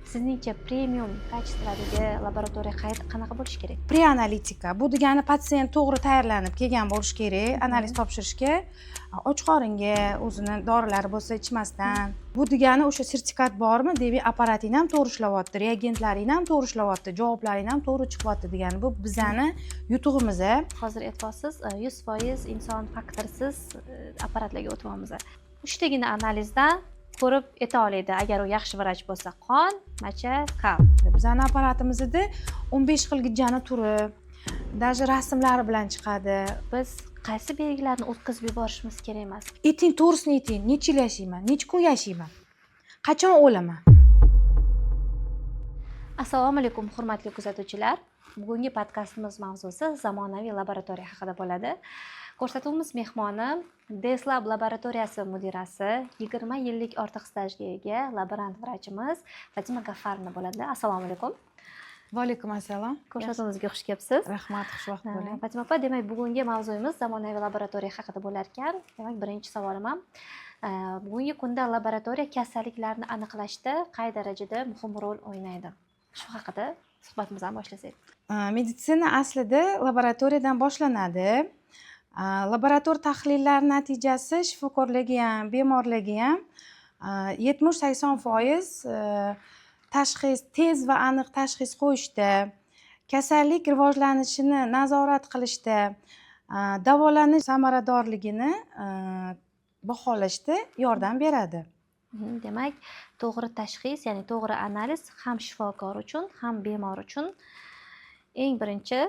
Sizningcha premium kачестводagi laboratoriya qanaqa bo'lishi kerak? Preanalitika. Bu degani patsient to'g'ri tayyorlanib kelgan bo'lishi kerak analiz topshirishga. Och qoringa o'zini dorilari bo'lsa ichmasdan. Bu degani o'sha sertifikat bormi? Demak, apparating ham to'g'ri ishlayapti, reagentlaring ham to'g'ri ishlayapti, javoblaring ham to'g'ri chiqyapti degani. Bu bizani yutug'imiz. Hozir aytyapsiz, 100% inson faktorsiz apparatlarga o'tyapmiz. Uchtagina analizdan ko'rib eta oladi. Agar u yaxshi vrach bo'lsa, qon, macha, kal. Bizani apparatimizda 15 xil gijjani turi, даже rasmlari bilan chiqadi. Biz qaysi belgilarni o'tkazib yuborishimiz kerak emas? Ayting, to'g'risini ayting. Necha yil yashayman? Necha kun yashayman? Qachon o'laman? Assalomu alaykum, hurmatli kuzatuvchilar. Bugungi podkastimiz mavzusi zamonaviy laboratoriya haqida bo'ladi. Ko'rsatuvimiz mehmoni Deslab laboratoriyasi mudirasi, 20 yillik ortiq stajga ega laborant vrachimiz Fatima Gaffarovna bo'ladi. Assalomu alaykum. Va alaykum assalom. Ko'rsatuvimizga xush kelibsiz. Rahmat, xushvaqt bo'ling. Fatima opa, demak bugungi mavzuyimiz zamonaviy laboratoriya haqida bo'lar ekan. Demak, birinchi savolim ham bugungi kunda laboratoriya kasalliklarni aniqlashda qay darajada muhim rol o'ynaydi? Shu haqida suhbatimizni boshlasak. Meditsina aslida laboratoriyadan boshlanadi. Laborator tahlillar natijasi shifokorlarga ham, bemorlarga ham 70-80% tashxis, tez va aniq tashxis qo'yishda, kasallik rivojlanishini nazorat qilishda, davolanish samaradorligini baholashda yordam beradi. Demak, to'g'ri tashxis, ya'ni to'g'ri analiz ham shifokor uchun, ham bemor uchun eng birinchi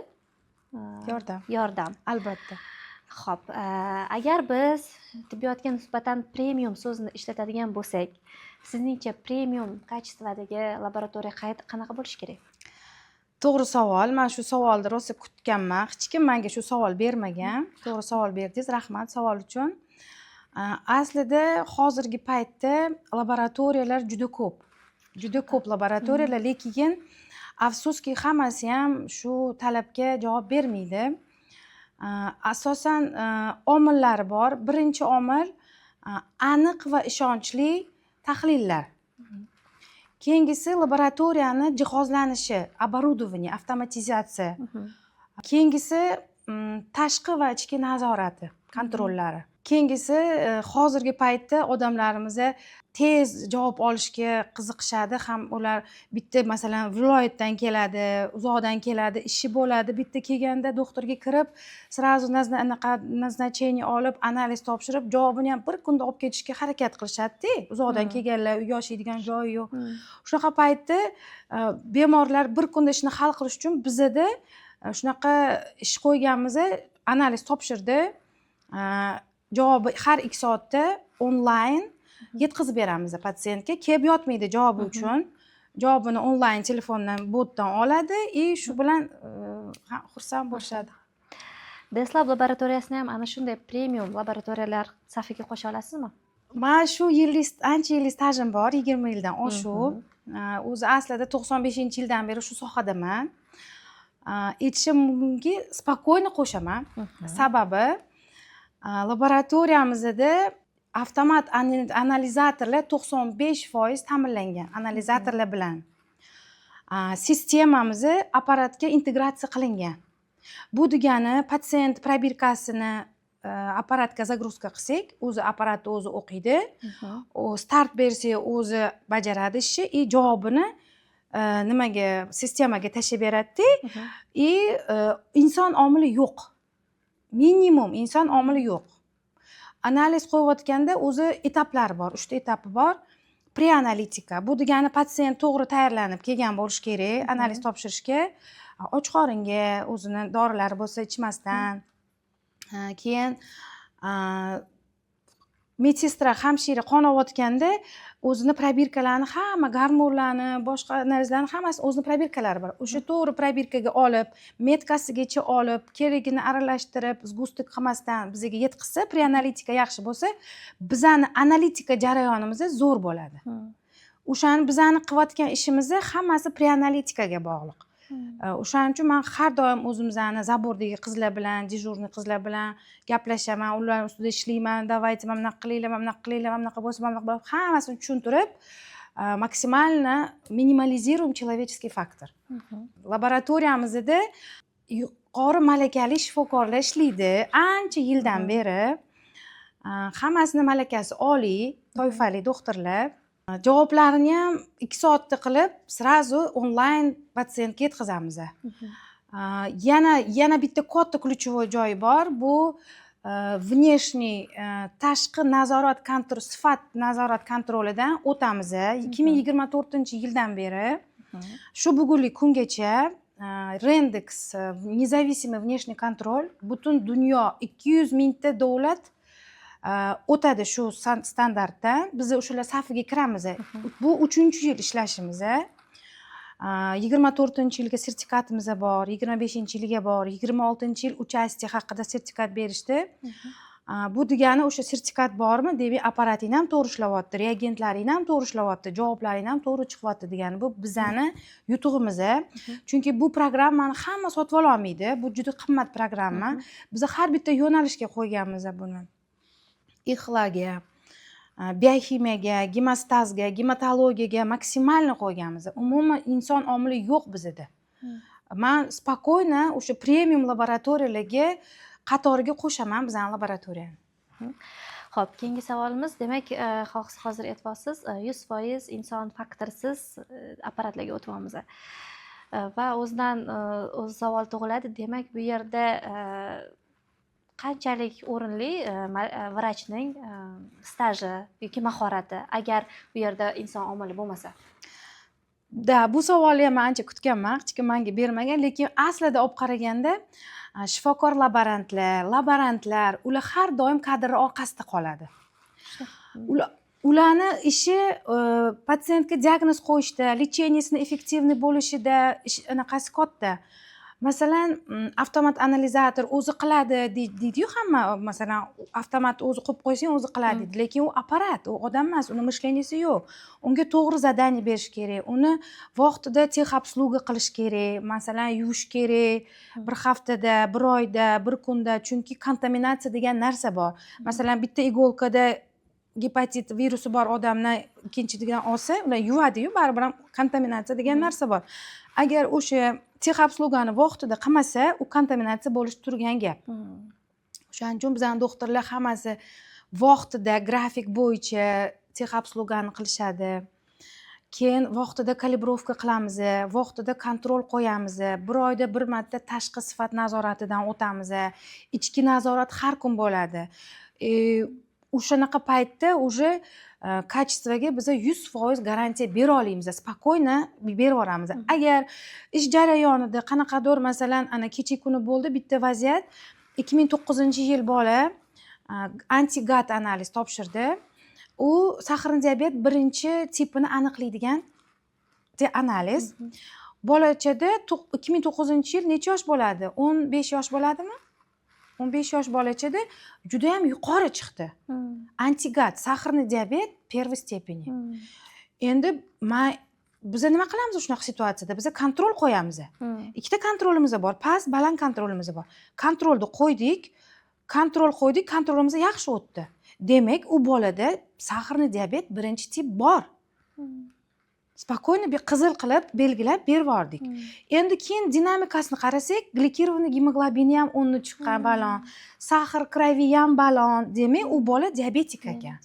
yordam. Albatta. Xo'p, agar biz tibbiyotga nisbatan premium so'zini ishlatadigan bo'lsak, sizningcha premium kачестводagi laboratoriya qanaqa bo'lishi kerak? To'g'ri savol. Men shu savolni rosa kutganman. Hech kim menga shu savol bermagan. To'g'ri savol berdingiz. Rahmat savol uchun. Aslida hozirgi paytda laboratoriyalar juda ko'p. Juda ko'p laboratoriyalar, lekin afsuski hammasi ham shu talabga javob bermaydi. Asosan omillari bor. Birinchi omil aniq va ishonchli tahlillar. Keyingisi laboratoriyani jihozlanishi, оборудование, avtomatizatsiya. Keyingisi tashqi va ichki nazorati, kontrollari. Keyingisi hozirgi paytda odamlarimiz tez javob olishga qiziqishadi. Ham ular bitta masalan viloyatdan keladi, uzoqdan keladi, ishi bo'ladi. Bitta kelganda doktorga kirib, sразу назначение olib, analiz topshirib, javobini ham bir kunda olib ketishga harakat qilishadi-da. Uzoqdan kelganlar, yashaydigan joyi yo'q. Shunaqa paytda bemorlar bir kunda ishni hal qilish uchun bizda shunaqa ish qo'yganmiz, analiz topshirdi. Javobi har 2 soatda onlayn yetkazib beramiz patsientga. Kelib yotmaydi javobi uchun. Javobini onlayn telefondan, botdan oladi va shu bilan xursand bo'lishadi. Deslab laboratoriyasini ham ana shunday premium laboratoriyalar safiga qo'sha olasizmi? Men shu ancha yillik stajim bor, 20 yildan oshuq. O'zi aslida 95-yildan beri shu sohadaman. Aytishim mumkinki, spokойно qo'shaman. Sababi laboratoriyamizda avtomat analizatorlar 95% ta'minlangan analizatorlar bilan. Sistemamiz apparatga integratsiya qilingan. Bu degani patsient probirkasini apparatga загрузка qilsak, o'zi apparatni o'zi o'qiydi. Start bersa o'zi bajaradi ishni va javobini sistemaga tashlab beradi-da. Inson omili yo'q. Minimum inson omili yo'q. Analiz qo'yayotganda o'zi etaplari bor, 3 ta etapi bor. Preanalitika. Bu degani patsient to'g'ri tayyorlanib kelgan bo'lishi kerak analiz topshirishga. Och qoringa o'zini dorilari bo'lsa ichmasdan. Keyin medsestra, hamshira qon olayotganda o'zini probirkalarini, hamma gormonlarni, boshqa analizlarni hammasini o'zini probirkalari bor. O'sha to'g'ri probirkaga olib, metkasigacha olib, keragini aralashtirib, sgustik qilmasdan bizga yetkazsa, preanalitika yaxshi bo'lsa, bizani analitika jarayonimiz zo'r bo'ladi. O'shani bizani qilayotgan ishimiz hammasi preanalitikaga bog'liq. O'shaning uchun men har doim o'zimizni zabordagi qizlar bilan, dejurniy qizlar bilan gaplashaman, ular ustida ishlayman. Davaychi, mana bunaqa qilinglar, mana bunaqa qilinglar, mana bunaqa bo'lsa, mana bunaqa bo'lib, hammasini tushuntirib, максимально минимализируем человеческий фактор. Laboratoriyamizda yuqori malakali shifokorlar ishlaydi ancha yildan beri. Hammasini malakasi oliy, toifali doktorlar. Javoblarni ham 2 soatda qilib, srazu onlayn patsientga yetkazamiz. Yana bitta katta ключевой joyi bor. Bu внешний tashqi nazorat kontrol, sifat nazorat kontrolidan o'tamiz. 2024-yildan beri shu bugungi kungacha Rendex независимый внешний контроль butun dunyo 200 mingta davlat o'tadi shu standartdan. Biz o'shalar safiga kiramiz. Bu 3-yil ishlashimiz. 24-yilga sertifikatimiz bor, 25-yilga bor, 26-yil uchastka haqida sertifikat berishdi. Bu degani o'sha sertifikat bormi, demak apparating ham to'g'ri ishlayapti, reagentlaring ham to'g'ri ishlayapti, javoblaring ham to'g'ri chiqyapti degani. Bu bizani yutug'imiz. Chunki bu programmani hamma sotib ola olmaydi. Bu juda qimmat programma. Biz har bitta yo'nalishga qo'yganmiz buni. Ixlaga, biokimiyaga, gemostazga, gematologiyaga maksimalni qo'yganmiz. Umuman inson omili yo'q bizda. Men spokойно o'sha premium laboratoriyalarga qatoriga qo'shaman bizning laboratoriyani. Xo'p, keyingi savolimiz, demak, hozir aytyapsiz, 100% inson faktorsiz apparatlarga o'tyapmiz. Va o'zidan o'z savol tug'iladi. Demak, bu yerda qanchalik o'rinli vrachning staji yoki mahorati agar bu yerda inson omili bo'lmasa? Bu savolni ham ancha kutganman, hech kim menga bermagan, lekin aslida olib qaraganda shifokor laborantlar ular har doim kadr orqasida qoladi. Ularni ishi patsientga diagnoz qo'yishda, lecheniyaning effektivniy bo'lishida anaqasi katta. Masalan, avtomat analizator o'zi qiladi deydi-yu hamma, masalan, avtomat o'zi qo'yib qo'ysang o'zi qiladi deydi, lekin u apparat, u odam emas, uni mishleniyasi yo'q. Unga to'g'ri zadaniya berish kerak, uni vaqtida texobsluga qilish kerak, masalan, yuvish kerak, bir haftada, bir oyda, bir kunda, chunki kontaminatsiya degan narsa bor. Masalan, bitta igolkada gepatit virusi bor odamni ikkinchidan olsa, ular yuvadi-yu, baribir ham kontaminatsiya degan narsa bor. Agar o'sha texobslugani vaqtida qilmasa, u kontaminatsiya bo'lishi turgan gap. O'shaning uchun bizning doktorlar hammasi vaqtida, grafik bo'yicha texobslugani qilishadi. Keyin vaqtida kalibrovka qilamiz, vaqtida kontrol qo'yamiz. Bir oyda bir marta tashqi sifat nazoratidan o'tamiz. Ichki nazorat har kun bo'ladi. O'shanaqa paytda уже kачествоga biz 100% garantiya bera olamiz, spokойно berib yuboramiz. Agar ish jarayonida qanaqadir, masalan, ana kecha kuni bo'ldi bitta vaziyat, 2009-yil bola anti-GAT analiz topshirdi. U saxarli diabet birinchi tipini aniqlaydigan analiz. Bolachada 2009-yil necha yosh bo'ladi? 15 yosh bo'ladimi? 15 yosh bolachada juda ham yuqori chiqdi. Antigat, saxarli diabet первой степени. Endi biz nima qilamiz shunaqa situatsiyada? Biz kontrol qo'yamiz. Ikkita kontrolimiz bor, past, baland kontrolimiz bor. Kontrolni qo'ydik, kontrolimiz yaxshi o'tdi. Demak, u bolada saxarli diabet birinchi tip bor. Spokойно qizil qilib belgilab berib yubordik. Endi keyin dinamikasini qarasak, glikirованный gemoglobini ham 10 chiqqan balon, saxar kravi ham balon, demak u bola diabetik ekan.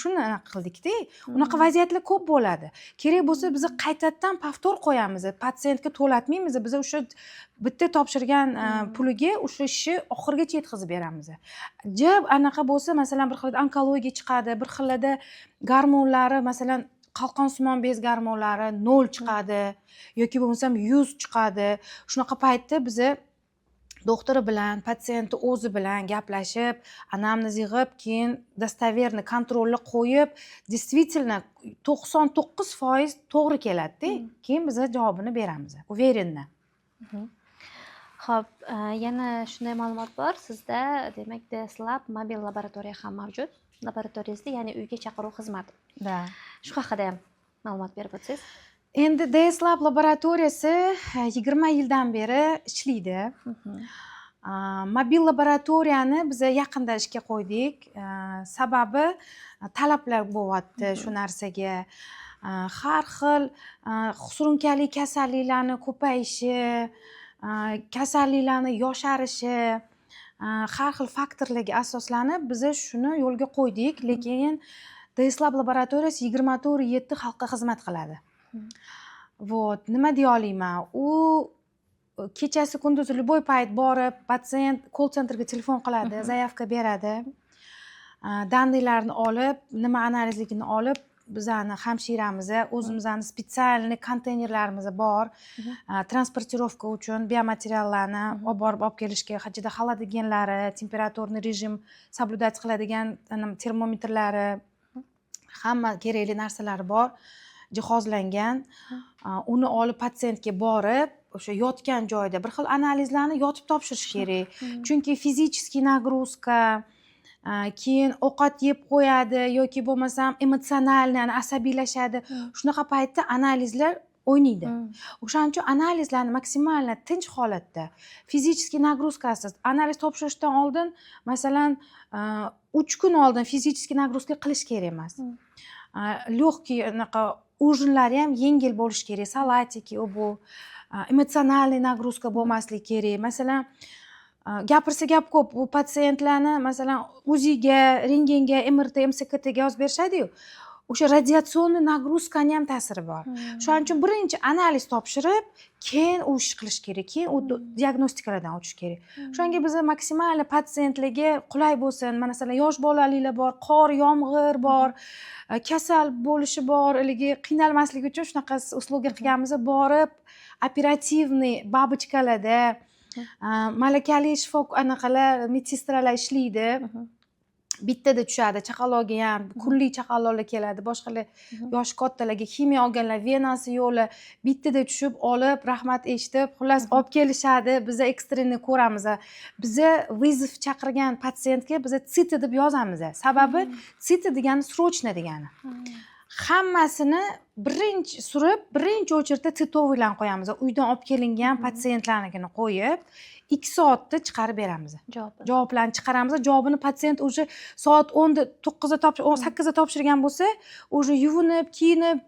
Shuni qildikda, unaqa vaziyatlar ko'p bo'ladi. Kerak bo'lsa biz qaytadan повтор qo'yamiz, patsientga to'latmaymiz, biz o'sha bitta topshirgan puliga o'sha ishni oxirigacha yetkazib beramiz. Jab anaqa bo'lsa, masalan, bir xil onkologiya chiqadi, bir xilda gormonlari, masalan, qalqonsimon bez gormonlari 0 chiqadi yoki bo'lmasam 100 chiqadi. Shunaqa paytda biz doktori bilan, patsienti o'zi bilan gaplashib, anamnez yig'ib, keyin dostoverniy kontrolni qo'yib, действительно 99% to'g'ri keladi-da. Keyin biz javobini beramiz. Уверенно. Xo'p, yana shunday ma'lumot bor, sizda demak DSLab mobil laboratoriya ham mavjud. Laboratoriyangizda, ya'ni uyga chaqiruv xizmati. Da. Shu haqida ham ma'lumot berib o'tsangiz. Endi DSLab laboratoriyasi 20 yildan beri ishlaydi. Mobil laboratoriyani biz yaqinda ishga qo'ydik. Sababi talablar bo'lyapti shu narsaga. har xil surunkali kasalliklarni ko'payishi, kasalliklarni yosharishi, har xil faktorlarga asoslanib biz shuni yo'lga qo'ydik, lekin DSLab laboratoriyasi 24/7 xalqqa xizmat qiladi. Вот, nima deya olmayman, u kechasi kunduzi любой payt borib, patsient call centerga telefon qiladi, zaявka beradi, daniylarni olib, nima analizligini olib, bizani hamshiramiz, o'zimizni spetsialniy konteynerlarimiz bor, transportirovka uchun biomateriallarni olib kelishga juda xoladiganlari, temperaturni rejim соблюдать qiladigan termometrlari, hamma kerakli narsalari bor, jihozlangan. Uni olib patsientga borib, o'sha yotgan joyda bir xil analizlarni yotib topshirish kerak. Chunki fizический nagruzka, keyin ovqat yeb qo'yadi yoki bo'lmasam emotsionalniy asabiylashadi. Shunaqa paytda analizlar o'ynaydi. O'shaning uchun analizlarni maksimalni tinch holatda, fizический nagruzkasiz analiz topshirishdan oldin, masalan, 3 kun oldin fizический nagruzka qilish kerak emas. Легкий anaqa ужинlari ham yengil bo'lishi kerak, salatiki bu, emotsionalniy nagruzka bo'lmasligi kerak. Masalan, gapirsa gap ko'p, bu patsientlarni masalan UZIga, rentgenga, MRT, MSKTga yozib berishadi-yu. O'sha radiatsionniy nagruzkaning ham ta'siri bor. Shuning uchun birinchi analiz topshirib, keyin u ish qilish kerak, keyin u diagnostikalardan o'tish kerak. O'shanga biz maksimal patsientlarga qulay bo'lsin. Masalan, yosh bolaliklar bor, qor, yomg'ir bor, kasal bo'lishi bor, iligi qiynalmasligi uchun shunaqa usluga qilganmiz, borib operativniy babochkalarda malakali anaqalar, medsestralar ishlaydi. Bittada tushadi, chaqaloqga ham, kunlik chaqaloqlar keladi, boshqalar yoshi kattalarga kimyo olganlar venasi yo'li bittada tushib olib, rahmat eshitib, xullas olib kelishadi, biz ekstreni ko'ramiz. Biza vizov chaqirgan patsientga biz CT deb yozamiz. Sababi CT degani срочно degani. Hammasini birinchi surib, birinchi o'chirda titovilarni qo'yamiz. Uydan olib kelingan patsientlarnikini qo'yib, 2 soatda chiqarib beramiz. Javoblarni chiqaramiz. Javobini patsient o'sha soat 10da, 9da 8da topshirgan bo'lsa, o'sha yuvinib, kiyinib,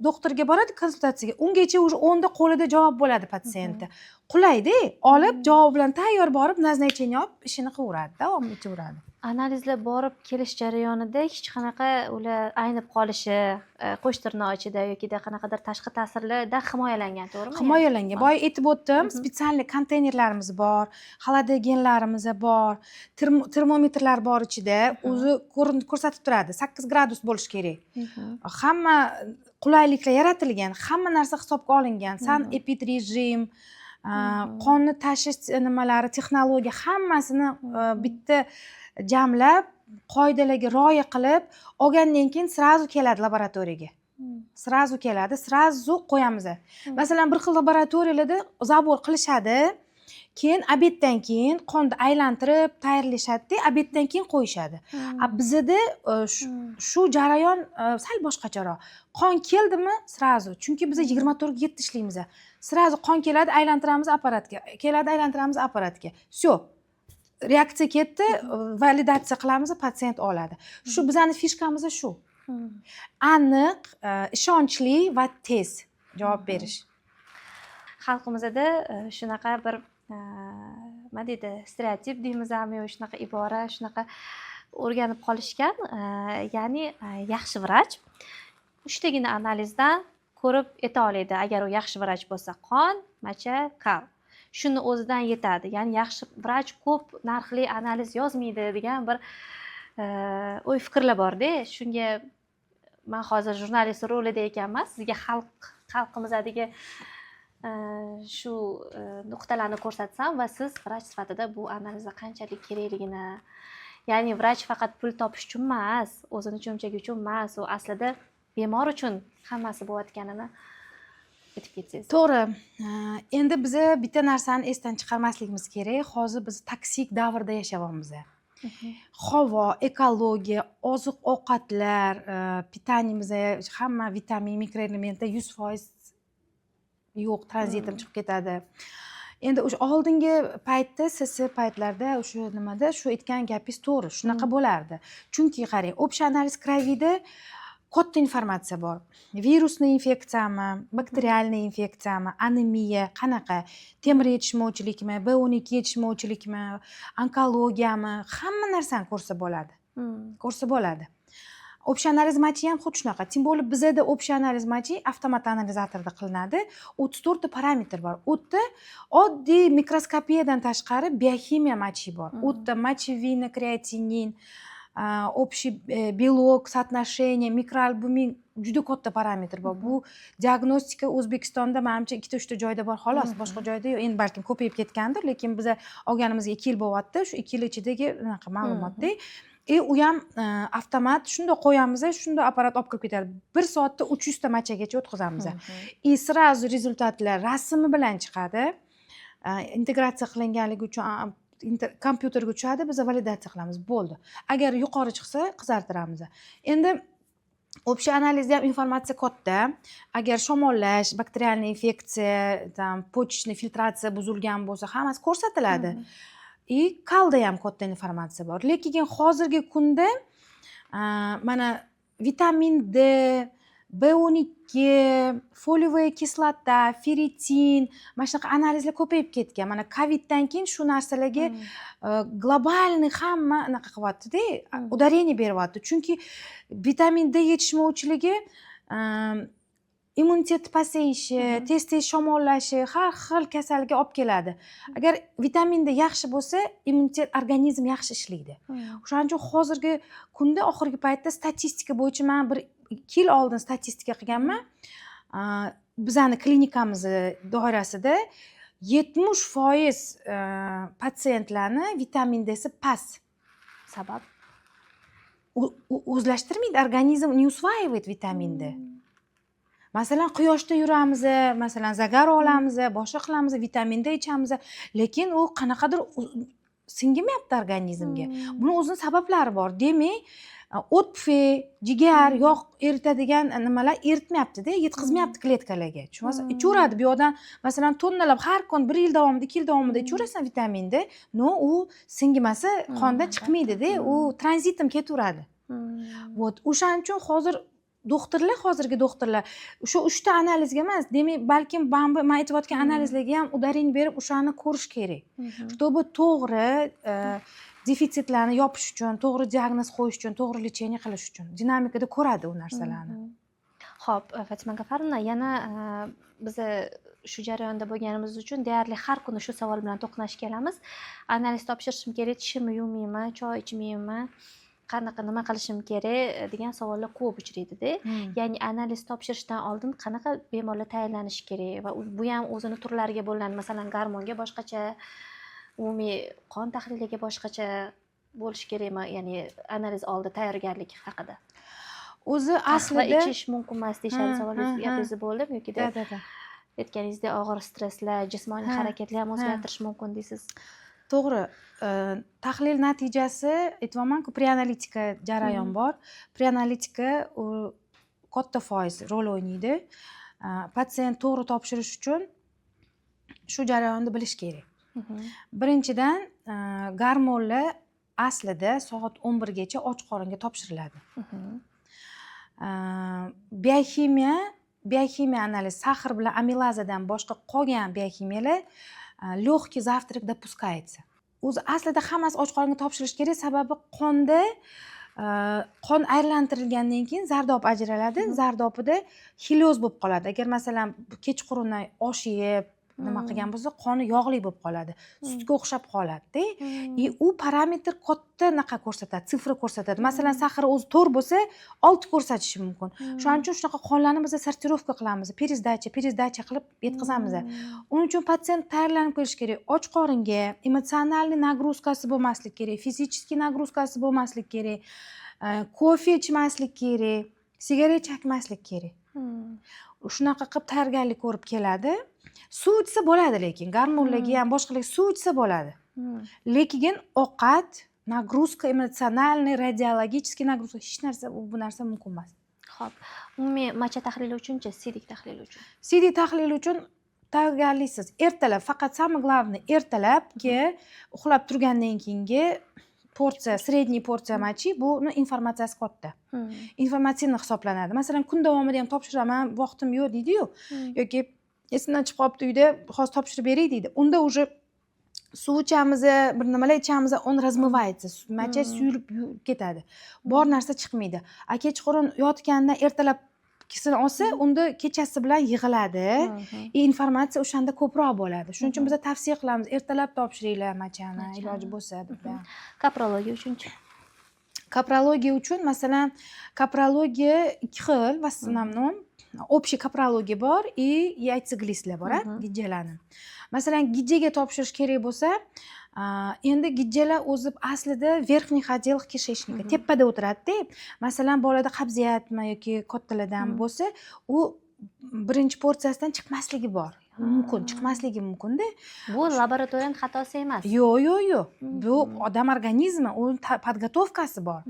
doktorga boradi konsultatsiyaga. Ungacha o'sha 10da qo'lida javob bo'ladi patsientda. Qulayda, olib, javob bilan tayyor borib, naznaycheni olib, ishini qilaveradi, davom etaveradi. Analizlar borib kelish jarayonida hech qanaqa ular aynib qolishi, qo'sh tirnoq ichida yoki qanaqadir tashqi ta'sirlardan himoyalangan, to'g'rimi? Himoyalangan. Boya aytib o'tdim, spetsialniy konteynerlarimiz bor, xolodagentlarimiz bor, termometrlar bor ichida, o'zi ko'rsatib turadi. 8 gradus bo'lishi kerak. Hamma qulayliklar yaratilgan, hamma narsa hisobga olingan. San-epid rejim, qonni tashish nimalari, texnologiya hammasini bitta jamlab, qoidalarga rioya qilib, olgandan keyin srazu keladi laboratoriyaga. Srazu keladi, srazu qo'yamiz. Masalan, bir xil laboratoriyalarda zabor qilishadi, keyin obeddan keyin qonni aylantirib, tayyorlashadi, obeddan keyin qo'yishadi. Bizda shu jarayon sal boshqacharoq. Qon keldimi, srazu. Chunki biz 24/7 ishlaymiz. Srazu qon keladi, aylantiramiz apparatga. Keladi, aylantiramiz apparatga. Всё. Reaksiya ketdi, validatsiya qilamiz, patsient oladi. Shu bizning fishkamiz shu. Aniq, ishonchli va tez javob berish. Xalqimizda shunaqa bir nima deydi, stereotip deymizmi yoki shunaqa ibora, shunaqa o'rganib qolishgan. Ya'ni yaxshi vrach 3 tagina analizdan ko'rib eta oladi. Agar u yaxshi vrach bo'lsa, qon, macha, kal. Shuni o'zidan yetadi. Ya'ni yaxshi vrach ko'p narxli analiz yozmaydi degan bir o'y fikrlar bor-da. Shunga men hozir jurnalist rolida ekanman. Sizga xalqimizdagi shu nuqtalarni ko'rsatsam va siz vrach sifatida bu analizlar qanchalik kerakligini, ya'ni vrach faqat pul topish uchun emas, o'zini cho'mchagi uchun emas, u aslida bemor uchun hammasi bo'layotganini aytib ketsangiz. To'g'ri. Endi biz bitta narsani esdan chiqarmasligimiz kerak. Hozir biz toksik davrda yashayapmiz. Havo, ekologiya, oziq-ovqatlar, pitaniyamiz, hamma vitamin, mikroelementlar 100% yo'q, tranzitim chiqib ketadi. Endi o'sha oldingi paytda, SS paytlarda o'sha nimada shu aytgan gapingiz to'g'ri, shunaqa bo'lardi. Chunki qarang, общий analiz kravida katta informatsiya bor. Virusli infeksiyami, bakterialniy infeksiyami, anemiya, qanaqa, temir yetishmovchilikmi, B12 yetishmovchilikmi, onkologiyami, hamma narsani ko'rsa bo'ladi. Ko'rsa bo'ladi. Общий analiz machi ham xuddi shunaqa. Tim bo'lib bizda общий analiz machi avtomat analizatorda qilinadi. 34 ta parametr bor. U yerda oddiy mikroskopiyadan tashqari biokimiya machi bor. U yerda mochevina, kreatinin, общий белок, соотношение, mikroalbumin juda katta parametr bor. Bu diagnostika O'zbekistonda menimcha 2-3 ta joyda bor xolos, boshqa joyda yo'q. Endi balkim ko'payib ketgandir, lekin biz olganimizga 2 yil bo'lyapti. Shu 2 yil ichidagi bunaqa ma'lumotda. U ham avtomat shunday qo'yamiz, shunday apparat olib kirib ketadi. 1 soatda 300 ta machagacha o'tkazamiz. Srazu rezultatlar rasmi bilan chiqadi. Integratsiya qilinganligi uchun kompyuterga tushadi, biz validatsiya qilamiz, bo'ldi. Agar yuqori chiqsa, qizartiramiz. Endi общий analizda ham informatsiya katta. Agar shamollash, bakterial infeksiya, почечный filtratsiya buzilgan bo'lsa, hammasi ko'rsatiladi. Kalda ham katta informatsiya bor. Lekin hozirgi kunda mana vitamin D, B12, foliyaviy kislota, ferritin, mana shunaqa analizlar ko'payib ketgan. Mana Coviddan keyin shu narsalarga globalniy hamma anaqa qilyapti-da, udarение beryapti. Chunki vitamin D yetishmovchiligi immunitet pasayishi, tez shamollashi, har xil kasallikka olib keladi. Agar vitamin D yaxshi bo'lsa, immunitet organizm yaxshi ishlaydi. O'shaning uchun hozirgi kunda oxirgi paytda statistika bo'yicha men 2 yil oldin statistika qilganman. Bizning klinikamiz doirasida 70% patsientlarni vitamin D'si past. Sabab o'zlashtirmaydi, organizm не усваивает vitamin D. Masalan, quyoshda yuramiz, masalan, zagar olamiz, boshqa qilamiz, vitamin D ichamiz, lekin u qanaqadir singmayapti organizmga. Buni o'zining sabablari bor. Demak, o't pufay, jigar, yog' eritadigan nimalar eritmayapti-da, yetkazmayapti kletkalarga. Tushunasiz? Ichaveradi bu yoqdan, masalan, tonnalab har kun 1 yil davomida, 2 yil davomida ichaverasan vitamin D, u singmasi qonda chiqmaydi-da, u tranzitim ketaveradi. Вот, o'shaning uchun hozirgi doktorlar o'sha 3 ta analizga emas, demak, balkim men aytayotgan analizlarga ham udarение berib o'shani ko'rish kerak. Чтобы to'g'ri defitsitlarni yopish uchun, to'g'ri diagnoz qo'yish uchun, to'g'ri lechение qilish uchun dinamikada ko'radi u narsalarni. Xo'p, Fatima Gafarovna, yana biz shu jarayonda bo'lganimiz uchun deyarli har kuni shu savol bilan to'qnash kelamiz. Analiz topshirishim kerak, tishimni yuvmaymi, choy ichmaymi, qanaqa nima qilishim kerak degan savollar ko'p uchraydi-da. Ya'ni analiz topshirishdan oldin qanaqa bemorlar tayyorlanishi kerak va bu ham o'zini turlariga bo'linadi. Masalan, gormonga boshqacha, umumiy qon tahliliga boshqacha bo'lishi kerakmi? Ya'ni analiz oldi tayyorgarlik haqida. O'zi aslida ichish mumkin emas deyishadi. Savolingiz bo'ldi yoki aytganingizdek og'ir stresslar, jismoniy harakatlar ham o'zgartirish mumkin deysiz. To'g'ri. Tahlil natijasi aytibman-ku, preanalitika jarayon bor. Preanalitika katta foiz rol o'ynaydi. Patsient to'g'ri topshirish uchun shu jarayonni bilish kerak. Birinchidan, gormonlar aslida soat 11 gacha och qoringa topshiriladi. Biokimiya analiz, sahr bilan amilazadan boshqa qolgan biokimiyalar легкий завтрак допускается. O'zi aslida hammasi och qoringa topshirish kerak, sababi qonda qon aylantirilgandan keyin zardob ajraladi. Zardobida xilyoz bo'lib qoladi. Agar masalan kechqurundan osh yeb nima qilgan bo'lsa, qoni yog'li bo'lib qoladi. Sutga o'xshab qoladi-da. U parametr katta naqa ko'rsatadi, sifra ko'rsatadi. Masalan, sahr o'zi 4 bo'lsa, 6 ko'rsatishi mumkin. Shuning uchun shunaqa qonlarni biz sortirovka qilamiz, пересдача qilib yetkazamiz. Uning uchun patsient tayyorlanib kelish kerak. Och qoringa emotsionalniy nagruzkasi bo'lmaslik kerak, fizический nagruzkasi bo'lmaslik kerak, kofe ichmaslik kerak, sigaret chekmaslik kerak. Shunaqa qilib tayyorgarlik ko'rib keladi. Suv ichsa bo'ladi, lekin gormonlarga ham boshqalarga suv ichsa bo'ladi. Lekin ovqat, nagruzka, emotsionalniy, radiologический nagruzka hech narsa bu narsa mumkin emas. Xo'p, umumiy macha tahlili uchunchi, sidik tahlili uchun? Sidik tahlili uchun tayyorgarliksiz. Ertalab, faqat самое главное ertalabki uxlab turgandan keyingi porsiya sredniy porsiya machi buni informatsiyasi katta informatsion hisoblanadi. Masalan kun davomida ham topshiraman vaqtim yo'q deydi-yu yoki esimdan chiqib qolibdi uyda hozir topshirib beray deydi. Unda уже suv ichamiz, bir nimalar ichamiz, on razmывается, macha suyulib ketadi. Bor narsa chiqmaydi. Kechqurun yotgandan ertalab ikisini olsa, unda kechasi bilan yig'iladi. Informatsiya o'shanda ko'proq bo'ladi. Shuning uchun biz tavsiya qilamiz, ertalab topshiringlar machani, iloji bo'lsa deb. Kaprologiya uchunchi? Kaprologiya uchun masalan, kaprologiya ikki xil, в основном общий kaprologiya bor и яйцеглистlar bor, gijjalarni. Masalan, gijjaga topshirish kerak bo'lsa, endi gijjalar o'zi aslida verxniy отдел kишечника, tepada o'tiradi-da. Masalan, bolada qabziyatmi yoki kattalardan bo'lsa, u birinchi porsiyasidan chiqmasligi bor. Chiqmasligi mumkin-da. Bu laboratoriyaning xatosi emas. Yo'q. Bu odam organizmi, u podgotovkasi bor.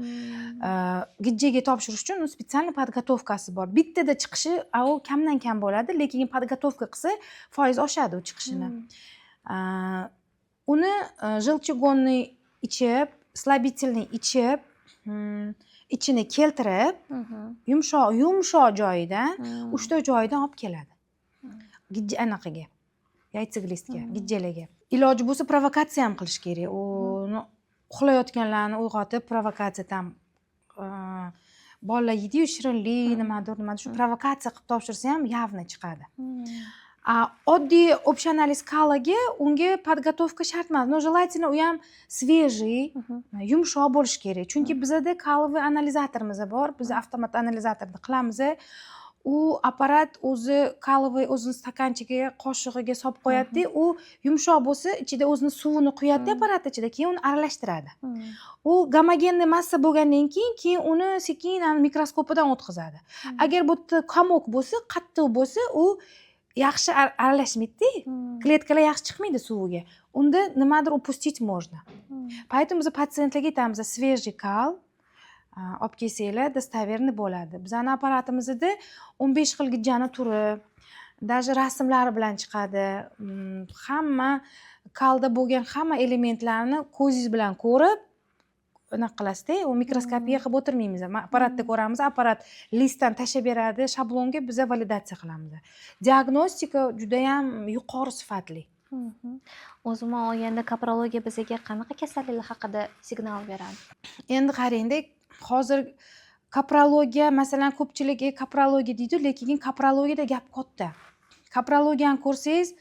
Gijjaga topshirish uchun spetsialniy podgotovkasi bor. Bittada chiqishi u kamdan kam bo'ladi, lekin podgotovka qilsa foiz oshadi u chiqishini. Uni желчегонный ichib, slabительный ichib, ichini keltirib, yumshoq joyidan, uchta joyidan olib keladi. Gijja anaqaga, yaysseglistga, gijjalarga. Iloji bo'lsa provokatsiya ham qilish kerak. Uni uxlayotganlarni uyg'otib, provokatsiya ham bolalar yeydi-yu shirinlik, nimadir, shu provokatsiya qilib topshirsa ham явно chiqadi. Oddiy общеанализ kalaga unga podgotovka shart emas. Но желательно u ham свежий, yumshoq bo'lishi kerak. Chunki bizda kaloviy analizatorimiz bor. Biz avtomat analizatorda qilamiz. U apparat o'zi kaloviy o'zini stakanchiga, qoshig'iga solib qo'yadi-da, u yumshoq bo'lsa, ichida o'zini suvini quyadi apparat ichida, keyin uni aralashtiradi. U gomogenniy massa bo'lgandan keyin uni sekin mikroskopdan o'tkazadi. Agar bu yerda komok bo'lsa, qattiq bo'lsa, u yaxshi aralashmaydi-da. Kletkalar yaxshi chiqmaydi suviga. Unda nimadir upustить можно. Поэтому biz patsientlarga aytamiz, свежий kal olib kelsanglar dostoverniy bo'ladi. Bizning apparatimizda 15 xil gijjani turi, даже rasmlari bilan chiqadi. Hamma kalda bo'lgan hamma elementlarni ko'zingiz bilan ko'rib, unaqa qilasiz-da, u mikroskopiya qilib o'tirmaymiz. Apparatda ko'ramiz, apparat listdan tashlab beradi, shablonga biz validatsiya qilamiz. Diagnostika juda ham yuqori sifatli. O'zimdan olganda kaprologiya bizga qanaqa kasalliklar haqida signal beradi? Endi qarang-da, hozir kaprologiya, masalan, ko'pchilik kaprologiya deydi, lekin kaprologiyada gap katta. Kaprologiyani ko'rsangiz,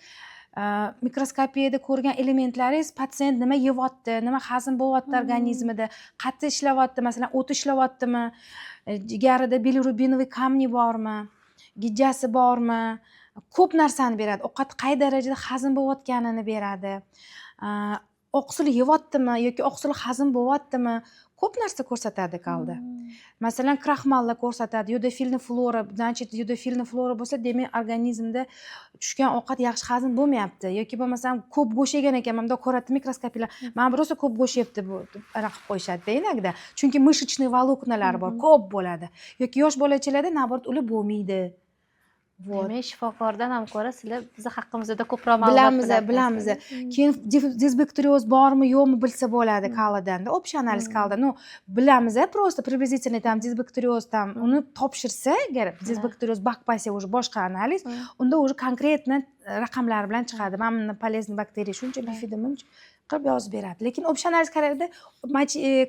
mikroskopiyada ko'rgan elementlaringiz patsient nima yeyapti, nima hazm bo'lyapti organizmida, qattiq ishlayapti, masalan, o'ti ishlayaptimi, jigarida bilirubinoviy kamni bormi, gijjasi bormi, ko'p narsani beradi. Ovqat qay darajada hazm bo'layotganini beradi. Oqsil yeyaptimi yoki oqsil hazm bo'lyaptimi, ko'p narsa ko'rsatadi kalda. Masalan, kraxmallar ko'rsatadi, yodofilni flora, значит, yodofilni flora bo'lsa, demak organizmda tushgan ovqat yaxshi hazm bo'lmayapti yoki bo'lmasam ko'p go'sht yegan ekan, bunda ko'radi mikroskopiylar. Mana bu rosa ko'p go'sht yebdi bu, anaqa qilib qo'yishadi-da inogda. Chunki мышечный волокналari bor, ko'p bo'ladi. Yoki yosh bolachalarda naborot ular bo'lmaydi. Demak, shifokordan ham ko'ra sizlar biz haqqimizda ko'proq ma'lumot bilamiz. Keyin disbakterioz bormi, yo'qmi bilsa bo'ladi kaladan. Общий analiz kalda. No, bilamiz, просто приблизительно там disbakterioz tam uni topshirsa, agar disbakterioz bakpasiya уже boshqa analiz, unda уже конкретно raqamlar bilan chiqadi. Mana bundan полезный bakteriya shuncha bifida muncha qilib yozib beradi. Lekin общий analiz qaraganda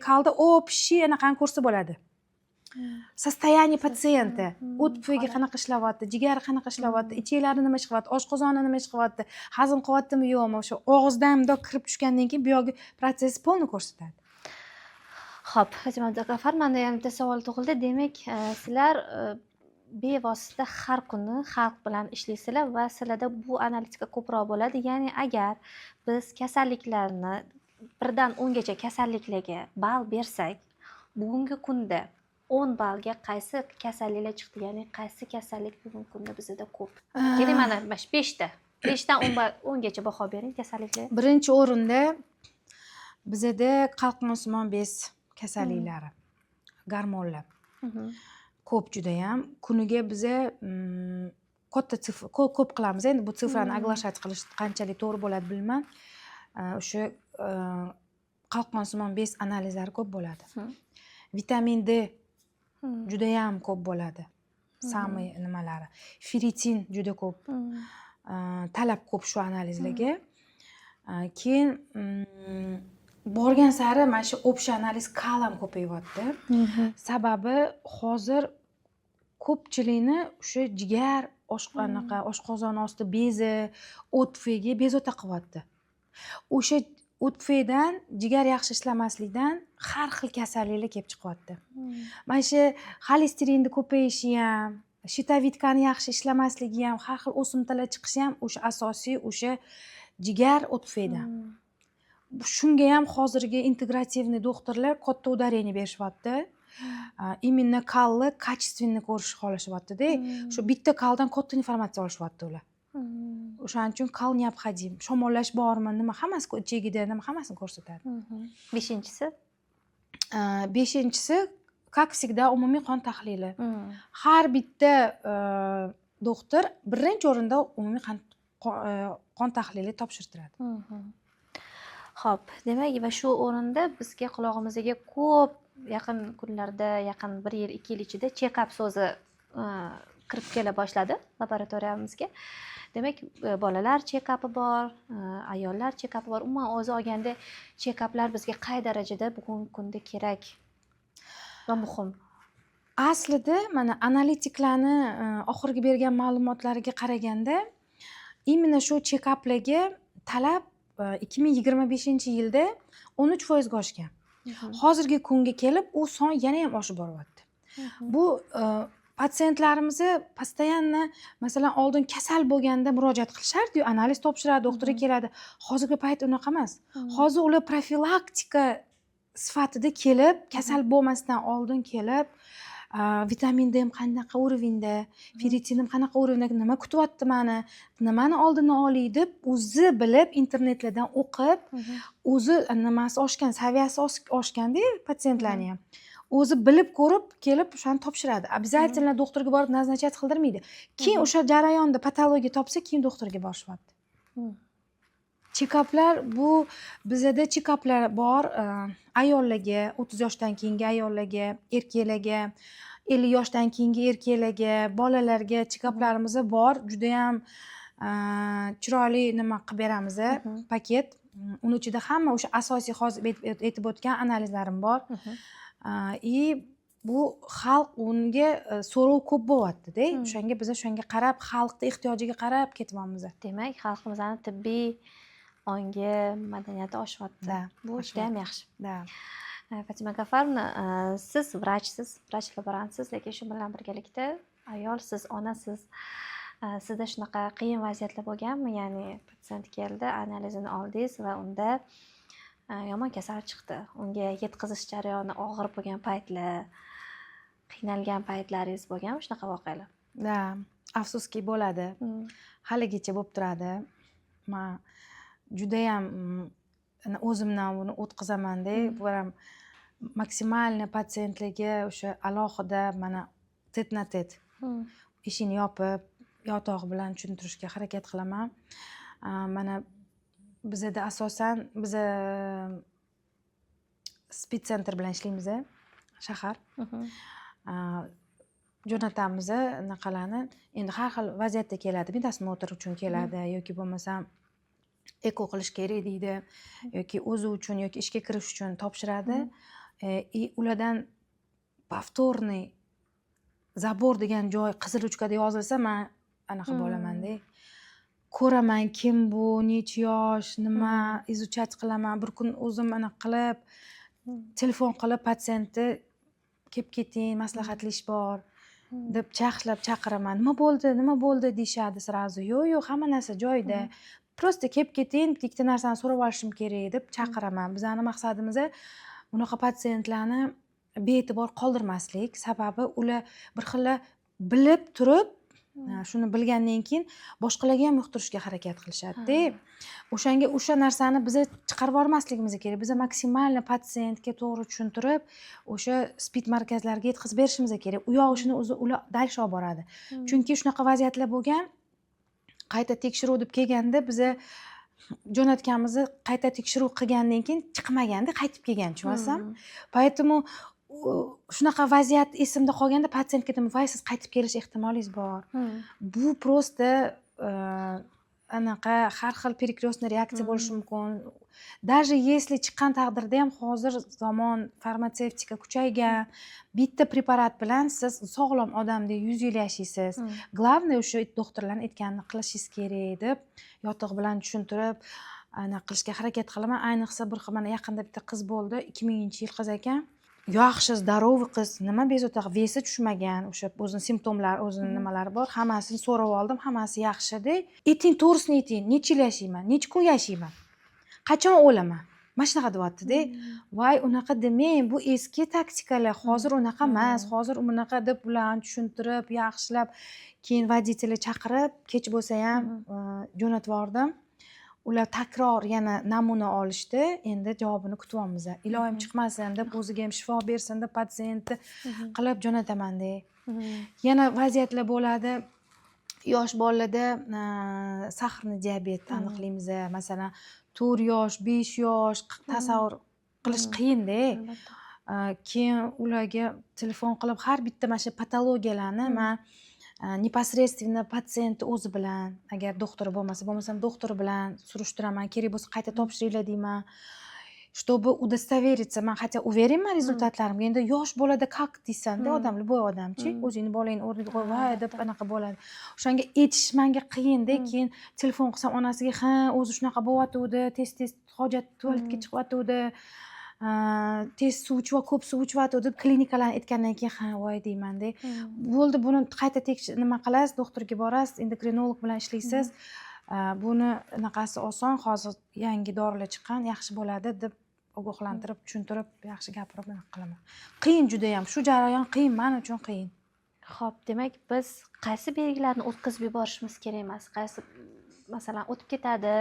kalda общий anaqani ko'rsa bo'ladi. Состояние patsienti, o't puyiga qanaqa ishlayapti, jigari qanaqa ishlayapti, icheklari nima chiqyapti, oshqozoni nima chiqyapti, hazm qilyaptimi yo'qmi, o'sha og'izdan bundoq kirib tushgandan keyin bu yoqgi protsess polni ko'rsatadi. Xo'p, Hajimot Zafar, menda ham bitta savol tug'ildi. Demak, sizlar bevosita har kuni xalq bilan ishlaysizlar va sizlarda bu analitika ko'proq bo'ladi. Ya'ni agar biz kasalliklarni 1 dan 10 gacha kasalliklarga ball bersak, bugungi kunda 10 ballga qaysi kasalliklar chiqdi, ya'ni qaysi kasallik bugungi kunda bizda ko'p? Keling, mana 5 ta. 5 dan 10 gacha baho bering kasalliklar. Birinchi o'rinda bizda qalqonsimon bez kasalliklari, gormonlar. Ko'p juda ham. Kuniga biza katta sifr ko'p qilamiz. Endi bu sifrani оглашать qilish qanchalik to'g'ri bo'ladi bilmayman. O'sha qalqonsimon bez analizlari ko'p bo'ladi. Vitamin D judayam ko'p bo'ladi. Samый nimalari. Feritin juda ko'p. Talab ko'p shu analizlarga. Keyin borgan sari mana shu общий analiz kal ham ko'payyapti. Sababi hozir ko'pchilikni o'sha jigar, oshqozon osti bezi, o'tfegi bezovta qilyapti. O'sha o'tfekdan, jigar yaxshi ishlamaslikdan har xil kasalliklar kelib chiqyapti. Mana shu xolesterinni ko'payishi ham, shitavitkani yaxshi ishlamasligi ham, har xil o'simtalar chiqishi ham o'sha asosiy o'sha jigar o'tfekdan. Shunga ham hozirgi integrativniy doktorlar katta udarение berishyapti. Именно kalni качественный ko'rishni xohlashyapti-da. Shu bitta kaldan katta informatsiya olishyapti ular. O'shaning uchun kal необходим. Shamollash bormi, nima hammasi chegida, nima hammasini ko'rsatadi. Beshinchisi? Beshinchisi, как всегда, umumiy qon tahlili. Har bitta doktor birinchi o'rinda umumiy qon tahlili topshirtiradi. Xo'p, demak, va shu o'rinda bizga qulog'imizga ko'p yaqin kunlarda, yaqin 1 yil, 2 yil ichida check-up so'zi kirib kela boshladi laboratoriyamizga. Demak, bolalar check-upi bor, ayollar check-upi bor. Umuman o'zi olganda check-uplar bizga qay darajada bugungi kunda kerak va muhim? Aslida mana analitiklarni oxirgi bergan ma'lumotlariga qaraganda, именно shu check-uplarga talab 2025-yilda 13% oshgan. Hozirgi kunga kelib u son yana ham oshib boryapti. Bu patsientlarimizni постоянно masalan oldin kasal bo'lganda murojaat qilishardi-yu, analiz topshiradi, doktorga keladi. Hozirgi payt unaqa emas. Hozir ular profilaktika sifatida kelib, kasal bo'lmasdan oldin kelib, vitamin D qanaqa urovenda, ferritinim qanaqa urovenda, nima kutyapti meni, nimani oldini olay deb o'zi bilib internetlardan o'qib, o'zi nimasi oshgan, saviyasi oshganda patsientlarni ham o'zi bilib ko'rib kelib o'shani topshiradi. Обязательно doktorga borib назначать qildirmaydi. Keyin o'sha jarayonda patologiya topsa, keyin doktorga borishyapti. Check-uplar bu bizda check-uplar bor ayollarga, 30 yoshdan keyingi ayollarga, erkaklarga, 50 yoshdan keyingi erkaklarga, bolalarga check-uplarimiz bor. Juda ham chiroyli nima qilib beramiz, paket. Uning ichida hamma o'sha asosiy hozir aytib o'tgan analizlarim bor. Bu xalq unga so'rov ko'p bo'lyapti-da. O'shanga biz o'shanga qarab, xalqning ehtiyojiga qarab ketyapmiz. Demak, xalqimizning tibbiy ongi, madaniyati oshyapti. Bu juda ham yaxshi. Fatima G'affarovna, siz vrachsiz, vrach laborantsiz, lekin shu bilan birgalikda ayolsiz, onasiz. Sizda shunaqa qiyin vaziyatlar bo'lganmi? Ya'ni patsient keldi, analizini oldingiz va unda yomon kasal chiqdi. Unga yetkazish jarayoni og'ir bo'lgan paytlar, qiynalgan paytlaringiz bo'lganmi shunaqa voqealar? Afsuski bo'ladi. Haligacha bo'lib turadi. Men juda ham o'zimdan buni o'tkazaman-da. Bu ham maksimalniy patsientlarga o'sha alohida mana tet-na-tet eshikni yopib, yotog'i bilan tushuntirishga harakat qilaman. Mana bizda asosan biz speed center bilan ishlaymiz, shahar. Jo'natamiz naqalarni. Endi har xil vaziyatda keladi. Bittasi motor uchun keladi yoki bo'lmasa eko qilish kerak deydi yoki o'zi uchun yoki ishga kirish uchun topshiradi. Ulardan повторный забор degan joy qizil ruchkada yozilsa, men anaqa bo'laman-da. Ko'raman kim bu, necha yosh, nima izuchat qilaman. Bir kun o'zim anaqa qilib, telefon qilib patsientni kelib keting, maslahatlash bor deb chaqiraman. Nima bo'ldi deyshadi srazu. Yo'q, hamma narsa joyida. Prosta kelib keting, bitta narsani so'rab olishim kerak deb chaqiraman. Bizning maqsadimiz unaqa patsientlarni bee'tibor qoldirmaslik. Sababi ular bir xil bilib turib, shuni bilgandan keyin boshqalarga ham yuqtirishga harakat qilishadi-da. O'shanga o'sha narsani biz chiqarib yubormasligimiz kerak. Biz maksimalniy patsientga to'g'ri tushuntirib, o'sha speed markazlariga yetkazib berishimiz kerak. U yo'qishini o'zi ular dalish olib boradi. Chunki shunaqa vaziyatlar bo'lgan, qayta tekshiruv deb kelganda biz jo'natganimizni qayta tekshiruv qilgandan keyin chiqmaganda qaytib kelgan tushunasizmi? Поэтому shunaqa vaziyat esimda qolganda patsientga aytaman, voy siz qaytib kelish ehtimolingiz bor. Bu просто anaqa har xil перекрестный reaksiya bo'lishi mumkin. Даже если chiqqan taqdirda ham hozir zamon farmatsevtika kuchaygan, bitta preparat bilan siz sog'lom odamdek 100 yil yashaysiz. Главное o'sha doktorlarning aytganini qilishingiz kerak deb yotiq bilan tushuntirib anaqa qilishga harakat qilaman. Ayniqsa bir mana yaqinda bitta qiz bo'ldi, 2000-yil qiz ekan. Yaxshi, здоровый qiz, nima bezovta, vesi tushmagan, o'sha o'zini simptomlari, o'zini nimalari bor, hammasini so'rab oldim, hammasi yaxshi-da. Ayting, to'g'risini ayting, necha yil yashayman, necha kun yashayman, qachon o'laman? Mana shunaqa deyapti-da. Voy, unaqa demang, bu eski taktikalar, hozir unaqa emas, hozir unaqa deb ularni tushuntirib, yaxshilab, keyin voditelni chaqirib, kech bo'lsa ham jo'natib yubordim. Ular takror yana namuna olishdi. Endi javobini kutyapmiz. Iloyim chiqmasin deb, o'ziga ham shifo bersin deb patsientni qilib jo'nataman-da. Yana vaziyatlar bo'ladi. Yosh bolalarda sahrni diabet aniqlaymiz. Masalan, 4 yosh, 5 yosh tasavvur qilish qiyin-da. Keyin ularga telefon qilib har bitta mana shu patologiyalarni men непосредственно patsientni o'zi bilan, agar doktori bo'lmasam doktori bilan surishtiraman, kerak bo'lsa qayta topshiringlar deyman. Чтобы удостовериться, men хотя уверенman rezultatlarimga. Endi yosh bolada как deysan-da, odamlar boy odamchi, o'zingni bolangni o'rniga qo'y, voy deb anaqa bo'ladi. O'shanga aytish menga qiyin-da. Keyin telefon qilsam onasiga, "Ha, o'zi shunaqa bo'layotgandi, tez hojat tualetga chiqyotgandi. Tez suv ichib, ko'p suv ichyapti" deb klinikalarni aytgandan keyin ha voy deyman-da. Bo'ldi, buni qayta nima qilasiz, doktorga borasiz, endokrinolog bilan ishlaysiz. Buni anaqasi oson, hozir yangi dorilar chiqqan, yaxshi bo'ladi deb ogohlantirib, tushuntirib, yaxshi gapirib qilaman. Qiyin juda ham, shu jarayon qiyin, men uchun qiyin. Xo'p, demak biz qaysi belgilarni o'tkazib yuborishimiz kerak emas? Qaysi masalan o'tib ketadi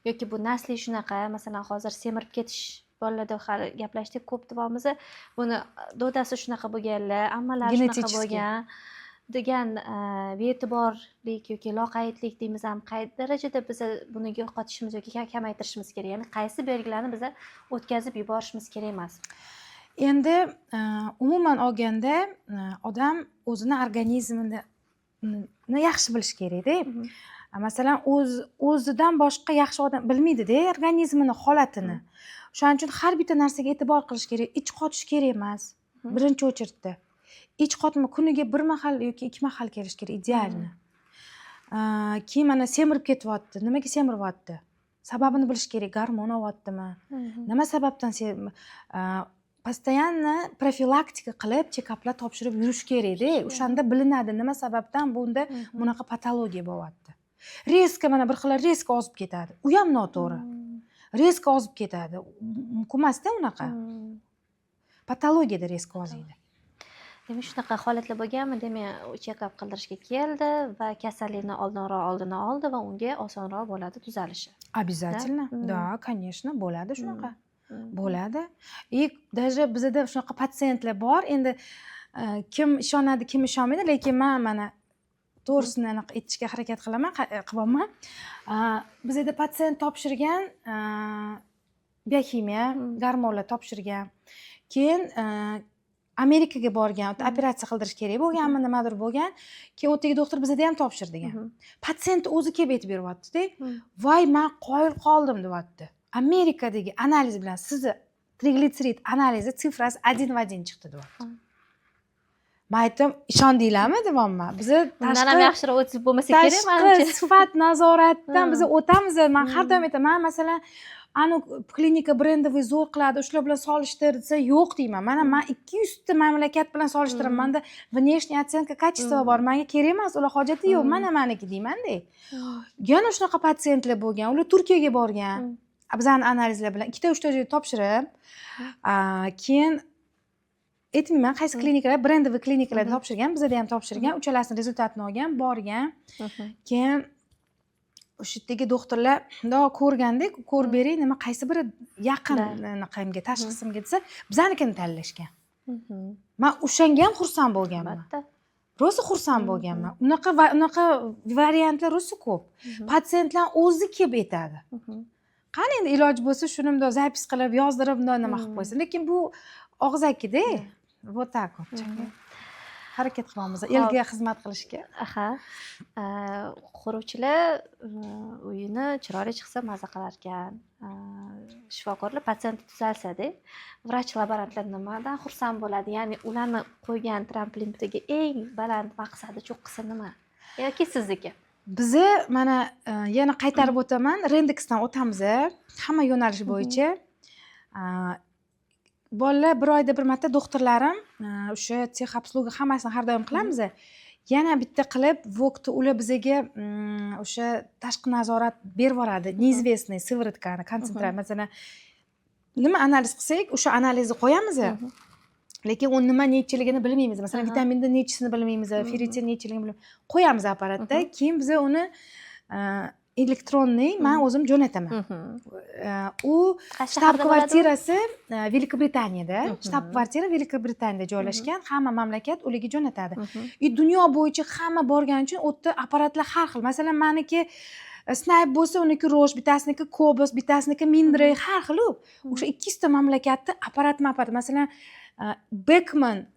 yoki bu nasli shunaqa, masalan hozir semirib ketish bolalarda hali gaplashdik, ko'p deyapmiz. Buni dodasi shunaqa bo'lganlar, ammalari shunaqa bo'lgan degan be'tiborlik yoki loqaydlik deymiz ham, qay darajada biz buni yo'qotishimiz yoki kamaytirishimiz kerak? Ya'ni qaysi belgilarni biz o'tkazib yuborishimiz kerak emas? Endi umuman olganda odam o'zini organizmini yaxshi bilish kerak-da. Masalan, o'zidan boshqa yaxshi odam bilmaydi-da organizmini holatini. Shuning uchun har bitta narsaga e'tibor qilish kerak. Ich qotish kerak emas. Birinchi o'chirtda. Ich qotma kuniga bir mahal yoki 2 mahal kelish kerak, idealni. Keyin mana semirib ketyapti. Nimaga semiryapti? Sababini bilish kerak. Gormon olyaptimi? Nima sababdan постоянно profilaktika qilib, check-uplar topshirib yurish kerak-da. O'shanda bilinadi nima sababdan bunda bunaqa patologiya bo'lyapti. Rezko mana bir xil rezko ozib ketadi. U ham noto'g'ri. Rezko ozib ketadi. Mumkin emas-da unaqa. Patologiyada rezko oziydi. Demak, shunaqa holatlar bo'lganmi? Demak, check-up qildirishga keldi va kasallikni oldini oldi va unga osonroq bo'ladi tuzalishi. Обязательно. Да, конечно, bo'ladi shunaqa. Bo'ladi. И даже bizda shunaqa patsientlar bor. Endi kim ishonadi, kim ishonmaydi, lekin men mana to'g'risini aniq aytishga harakat qilaman. Bizda patsient topshirgan biokimiya, gormonlar topshirgan. Keyin Amerikaga borgan, operatsiya qildirish kerak bo'lganmi, nimadir bo'lgan. Keyin o'tdagi doktor bizda ham topshir degan. Patsient o'zi kelib aytib beryapti-da. Voy, men qoyil qoldim deyapti. Amerikadagi analiz bilan sizni triglitserid analizi sifrasi 1/1 chiqdi deyapti. Men aytdim, ishondinglarmi deyapman. Biz undan ham yaxshiroq o'tib bo'lmasa kerak, menimcha. Sifat nazoratdan biz o'tamiz. Men har doim aytaman, masalan, klinika brendovый zo'r qiladi, shular bilan solishtir desa yo'q deyman. Mana men 200 ta mamlakat bilan solishtiraman. Menda внешняя оценка качества bor. Menga kerak emas, ular hojati yo'q. Mana meniki deyman-da. Yana shunaqa patsientlar bo'lgan. Ular Turkiyaga borgan. Bizning analizlar bilan 2-3 ta joyga topshirib, keyin aytmayman qaysi klinikalar, brendovый klinikalarda topshirgan, bizda ham topshirgan, uchalasini rezultatini olgan, borgan. Keyin o'sha yerdagi doktorlar ko'rgandek, ko'rib bering, nima qaysi biri yaqin qimga, tashxisimga desa, biznikini tanlashgan. Men o'shanga ham xursand bo'lganman. rosa xursand bo'lganman. Unaqa variantlar rosa ko'p. Patsientlar o'zi kelib aytadi. Qani endi iloji bo'lsa shuni bundoq zapis qilib, yozdirib bundoq nima qilib qo'ysin. Lekin bu og'zakida. Вот так вот. Harakat qilamiz elga xizmat qilishga. Aha. Quruvchilar uyini chiroyli chiqsa maza qilar ekan. Shifokorlar patsient tuzalsa-da, vrach laborantlar nimadan xursand bo'ladi? Ya'ni ularni qo'ygan tramplindagi eng baland maqsadi cho'qqisi nima? Yoki sizniki? Bizni mana yana qaytarib o'taman, Rendeksdan o'tamiz. Hamma yo'nalish bo'yicha. Bolalar bir oyda bir marta doktorlarim o'sha tex obsluga hammasini har doim qilamiz. Yana bitta qilib vaqtda ular bizga o'sha tashqi nazorat berib yuboradi. Неизвестный sivorotkani, konsentrat. Masalan, nima analiz qilsak, o'sha analizni qo'yamiz. Lekin u nima nechiligini bilmaymiz. Masalan, vitaminni nechisini bilmaymiz, ferritin nechiligini bilmaymiz. Qo'yamiz apparatda, keyin biz uni elektronniy men o'zim jo'nataman. U shtab-kvartirasi Velikobritaniyada, shtab-kvartira Velikobritaniyada joylashgan, hamma mamlakat ularga jo'natadi. Dunyo bo'yicha hamma borgani uchun u yerda apparatlar har xil. Masalan, meniki Snipe bo'lsa, uniki Roche, bittasiniki Cobos, bittasiniki Mindray, har xil. O'sha 200 ta mamlakatda apparat. Masalan, Beckman,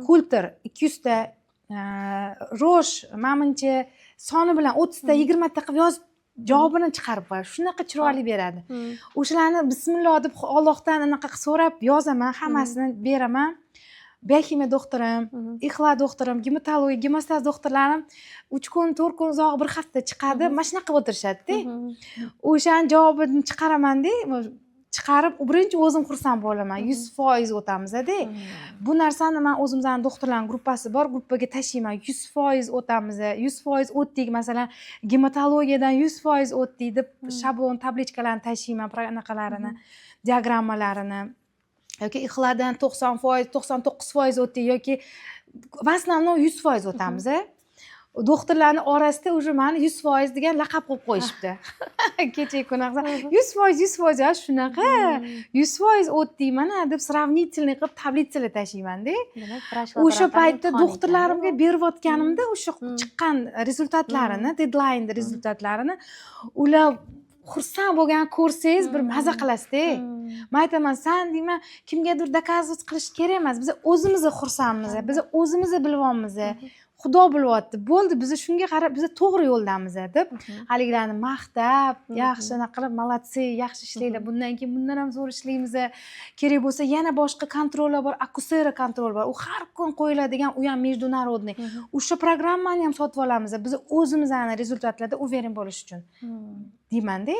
Coulter 200 ta, Roche menimcha soni bilan 30 ta, 20 ta qilib yozib javobini chiqarib qo'yadi. Shunaqa chiroyli beradi. O'shalarni bismillah deb Allohdan anaqa so'rab yozaman, hammasini beraman. Biokimiya doktorim, ixla doktorim, gematologiya, gemostaz doktorlarim 3 kun, 4 kun uzoq bir hafta chiqadi. Mana shunaqa o'tirishadi-da. O'shaning javobini chiqaraman-da. Chiqarib, birinchi o'zim xursand bo'laman. 100% o'tamiz-da. Bu narsani men o'zimizning doktorlar gruppasi bor, gruppaga tashlayman. 100% o'tamiz, 100% o'tdik. Masalan, gematologiyadan 100% o'tdik deb shablon tablichkalarni tashlayman, anaqalarini, diagrammalarini. Yoki ixladan 90%, 99% o'tdik yoki в основном 100% o'tamiz. Doktorlarning orasida уже meni 100% degan laqab qo'yib qo'yishibdi. Kecha kuni 100% shunaqa 100% o'tdik mana deb сравнительный qilib tablitsalar tashlayman-da. O'sha paytda doktorlarimga berayotganimda o'sha chiqqan rezultatlarini, deadline rezultatlarini ular xursand bo'lgan ko'rsangiz bir maza qilasizda. Men aytaman, sen deyman, kimgadir dokazovat qilish kerak emas. Biz o'zimiz xursandmiz, biz o'zimiz bilyapmiz. Xudo bilyapti. Bo'ldi, biz shunga qarab biz to'g'ri yo'ldamiz deb haligilarni maqtab, yaxshi qilib, malatsi, yaxshi ishlanglar. Bundan keyin bundan ham zo'r ishlaymiz. Kerak bo'lsa yana boshqa kontrollar bor, akusera kontrol bor. U har kun qo'yiladigan, u ham международный. O'sha programmani ham sotib olamiz. Biz o'zimizning rezultatlarda uverin bo'lish uchun. Deyman-da.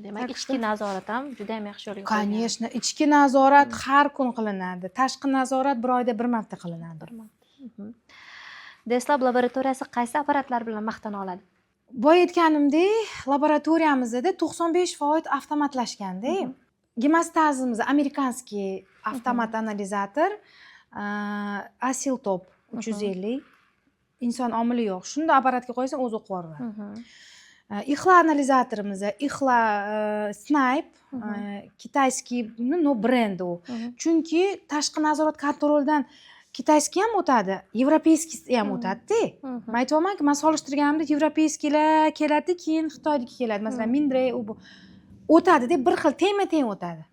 Demak, ichki nazorat ham juda ham yaxshi yo'lga qo'yilgan. Конечно, ichki nazorat har kun qilinadi. Tashqi nazorat bir oyda bir marta qilinadi. Deslab laboratoriyasi qaysi apparatlar bilan maqtana oladi? Boya aytganimdek, laboratoriyamizda 95% avtomatlashganda. Gemostazimiz amerikanskiy avtomat analizator, Asiltop 350. Inson omili yo'q. Shunda apparatga qo'ysan, o'zi o'qib yuboradi. Ixla analizatorimiz, Ixla Snipe, kitayskiy, no brendi u. Chunki tashqi nazorat kontroldan kitayskiy ham o'tadi, yevropeyskiy ham o'tadi-da. Men aytayapman-ki, men solishtirganimda yevropeyskiylar keladi, keyin Xitoydagi keladi. Masalan, Mindray u bu o'tadi-da, bir xil teng o'tadi.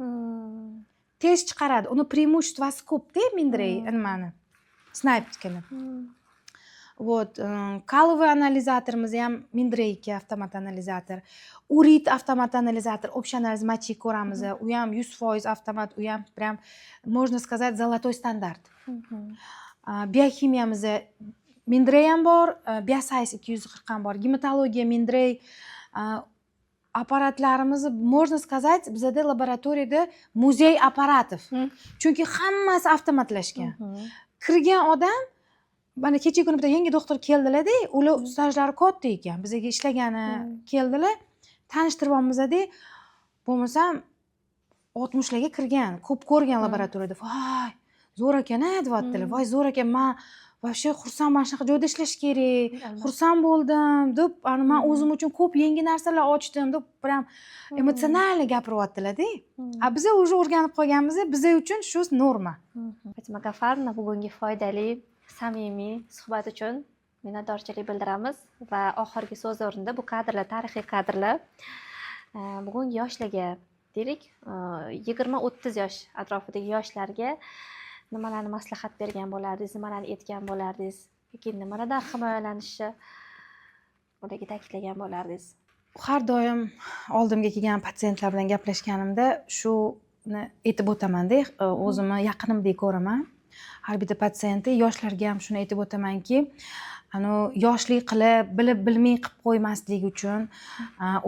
Tez chiqaradi. Uni преимуществоsi ko'p-da Mindray nimani. Snipe'kini. Вот, Kalvoy analizatorimiz ham Mindrayki avtomat analizator. Urit avtomat analizator, общий анализ мочи ko'ramiz. U ham 100% avtomat, u ham прям можно сказать золотой стандарт. Biokimiyamiz Mindray ham bor, Bioscience 240 ham bor. Gematologiya Mindray apparatlarimiz можно сказать bizda laboratoriyada muzey apparatov. Chunki hammasi avtomatlashgan. Kirgan odam mana kecha kuni bitta yangi doktor keldilar-da, ular stajlari katta ekan. Bizga ishlagani keldilar. Tanishtiribmiz-da. Bo'lmasam 60 larga kirgan, ko'p ko'rgan laboratoriyada. Voy, zo'r ekan-a, deyaptilar. Voy, zo'r ekan. Men вообще xursandman, shunaqa joyda ishlash kerak. Xursand bo'ldim deb, men o'zim uchun ko'p yangi narsalar ochdim deb, прям emotsional gapiryaptilar-da. Biz уже o'rganib qolganmiz, biz uchun shu norma. Fatima G'afarovna, bugungi foydali, samimiy suhbat uchun minnatdorchilik bildiramiz va oxirgi so'z o'rnida bu kadrlar, tarixiy kadrlar bugungi yoshlarga deylik, 20-30 yosh atrofidagi yoshlarga nimalarni maslahat bergan bo'lardingiz, nimalarni aytgan bo'lardingiz yoki nimalardan himoyalanishni ularga ta'kidlagan bo'lardingiz? Har doim oldimga kelgan patsientlar bilan gaplashganimda shuni aytib o'tamanda, o'zimni yaqinimdek ko'raman. Har bitta patsientga, yoshlarga ham shuni aytib o'tamanki, yoshlik qilib, bilib bilmay qilib qo'ymaslik uchun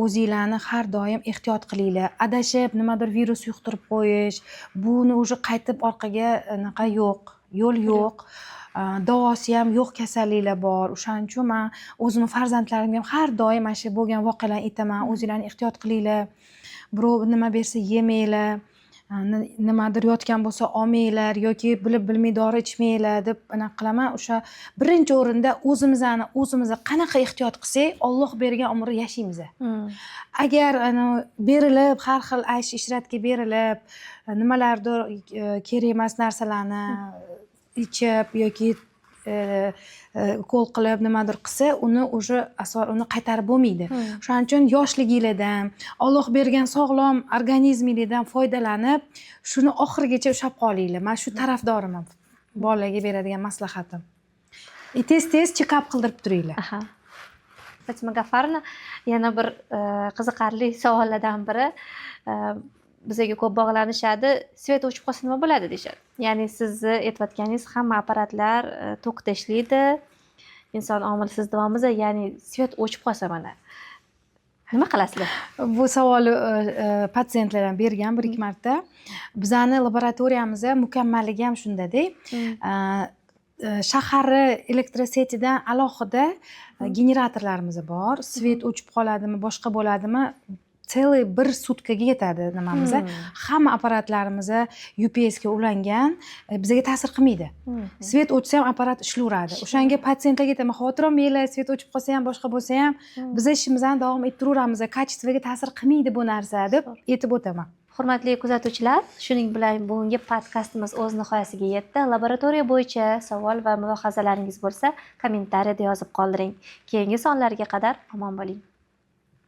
o'zinglarni har doim ehtiyot qilinglar. Adashib nimadir virus yuqtirib qo'yish, buni уже qaytib orqaga yo'q, yo'l yo'q. Davosi ham yo'q kasalliklar bor. O'shaning uchun men o'zimning farzandlarimga ham har doim mana shu bo'lgan voqealarni aytaman. O'zinglarni ehtiyot qilinglar. Birov nima bersa yemanglar. Nimadir yotgan bo'lsa olmanglar yoki bilib bilmay dori ichmanglar deb anaqa qilaman. O'sha birinchi o'rinda o'zimizni qanaqa ehtiyot qilsak, Alloh bergan umrni yashaymiz. Agar berilib, har xil aysh ishratga berilib, nimalardir kerak emas narsalarni ichib yoki ukol qilib nimadir qilsa, uni qaytarib bo'lmaydi. Shuning uchun yoshliginglardan, Alloh bergan sog'lom organizmingizdan foydalanib, shuni oxirigacha ushlab qolinglar. Men shu tarafdoriman. Bolalarga beradigan maslahatim. Tez-tez check-up qildirib turinglar. Fatima G'affarovna, yana bir qiziqarli savollardan biri bizga ko'p bog'lanishadi. Svet o'chib qolsa nima bo'ladi deyishadi. Ya'ni sizni aytayotganingiz hamma apparatlar tokda ishlaydi. Inson omilsiz davomida, ya'ni svet o'chib qolsa mana nima qilasizlar? Bu savolni patsientlar ham bergan bir-ikki marta. Bizning laboratoriyamizda mukammalligi ham shundada. Shaharni elektrosetidan alohida generatorlarimiz bor. Svet o'chib qoladimi, boshqa bo'ladimi? Целый bir sutkaga yetadi nimamiz. Hamma apparatlarimiz UPS ga ulangan, bizga ta'sir qilmaydi. Svet o'chsa ham apparat ishlayveradi. O'shanga patsientlarga aytaman, xavotir olmanglar, svet o'chib qolsa ham, boshqa bo'lsa ham, biz ishimizni davom ettiraveramiz. Kачествоga ta'sir qilmaydi bu narsa deb aytib o'taman. Hurmatli kuzatuvchilar, shuning bilan bugungi podkastimiz o'z nihoyasiga yetdi. Laboratoriya bo'yicha savol va mulohazalaringiz bo'lsa, kommentariyada yozib qoldiring. Keyingi sonlarga qadar omon bo'ling.